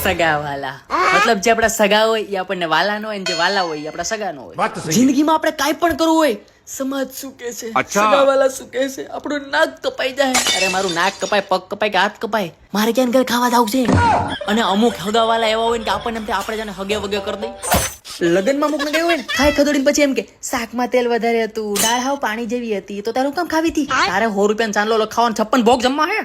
સગા વાલા મતલબ જે આપણા સગા હોય એ આપણને વાલા નો હોય, જે વાલા હોય એ આપણા સગા નો હોય. જિંદગીમાં આપણે કાંઈ પણ કરવું હોય, સમાજ શું કહે છે, સગા વાલા શું કહે છે, આપણું નાક કપાઈ જાય. અરે મારું નાક કપાય, પગ કપાય કે હાથ કપાય, મારે ક્યાં ઘરે ખાવા જાવ છે. અને અમુક હગા વાલા એવા હોય ને કે આપણને એમ થાય આપણે જાણે હગે વગે કરી દઈ. લગ્નમાં અમુક ને ગયું હોય ને, ખાઈ ખદોડીને પછી એમ કે શાકમાં તેલ વધારે હતું, દાળ હાવ પાણી જેવી હતી, તો તારું કામ ખાવી હતી. તારે 100 રૂપિયા ચાંદલો ખાવાનું 56 ભોગ જમવા હે.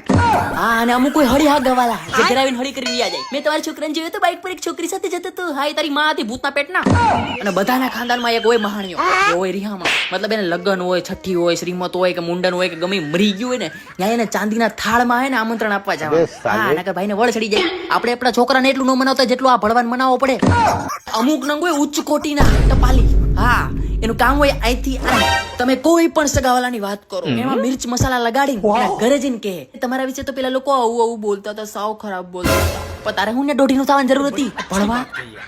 હા, અને અમુક કોઈ હળી હગા વાલા જે ઘરે આવીને હળી કરી જાય. મેં તમારી છોકરાને જોયો તો બાઈક પર એક છોકરી સાથે જતો તો, હાય તારી માં હતી ભૂતના પેટના. અને બધાના ખાનદાનમાં એક હોય મહાણિયો, એ હોય રિહામણ. મતલબ એને લગ્ન હોય, છઠ્ઠી હોય, શ્રીમત હોય કે મુંડન હોય કે ગમે મરી ગયું હોય ને, ત્યાં એને ચાંદીના થાળમાં હે ને આમંત્રણ આપવા જવાનું. હા, નકર ભાઈને વળ ચડી જાય. આપણે આપણા છોકરાને એટલું ન મનાવતા જેટલું આ ભળવાન મનાવવો પડે. અમુક નંગ હોય ઉચ્ચ કોટીના ટપાલી. હા, એનું કામ હોય અહીંથી તમે કોઈ પણ સગાવાલાની વાત કરો, એમાં મિર્ચ મસાલા લગાડીને ઘરે જઈને કહે તમારા વિશે તો પેલા લોકો આવું આવું બોલતા હતા, સાવ ખરાબ બોલતા હતા, પણ તારે હું ને દોઢીનું થવાની જરૂર હતી ભણવા.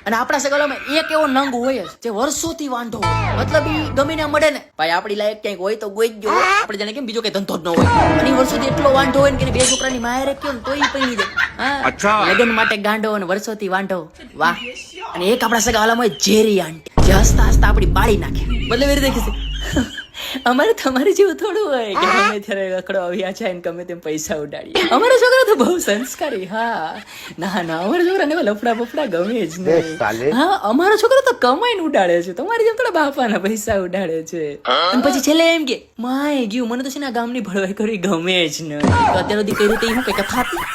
અને આપણા સગાવાલામાં એક એવો નંગ હોય જ જે વર્ષોથી વાંઢો હોય. મતલબ ઈ ગમે ને મળે ને, ભાઈ આપણી લાયક ક્યાંક હોય તો ગોઈ જ ગયો. આપણે જાણે કેમ બીજો કઈ ધંધો જ ન હોય, અને વર્ષોથી એટલો વાંઢો હોય ને કે બે છોકરાની માયરે કયો ને તો ઈ પૈણી જાય. હા, લગ્ન માટે ગાંડો અને વર્ષોથી વાંઢો. વાહ. અને એક આપણા સગાવાલામાં હોય ઝેરી આંટી, જે હસતા હસતા આપણી બાળી નાખે. મતલબ એ રીતે છે અમારે તમારે જેવું થોડું હોય કે ગમે ત્યારે રખડો આવ્યા છે ને ગમે તેમ પૈસા ઉડાડીએ. અમારા છોકરા તો બહુ સંસ્કારી. હા, ના ના, અમારા છોકરાને લફડા બફડા ગમે જ નહીં. હા, અમારો છોકરો તો કમાઈને ઉડાડે છે, તમારી જેમ થોડા બાપાના પૈસા ઉડાડે છે. અને પછી છેલ્લે એમ કે માય ગયું મને તો છે ને આ ગામની ભળવાઈ કરવી ગમે જ નહીં. તો અત્યાર સુધી કર્યું તો હું કઈ કથા હતી.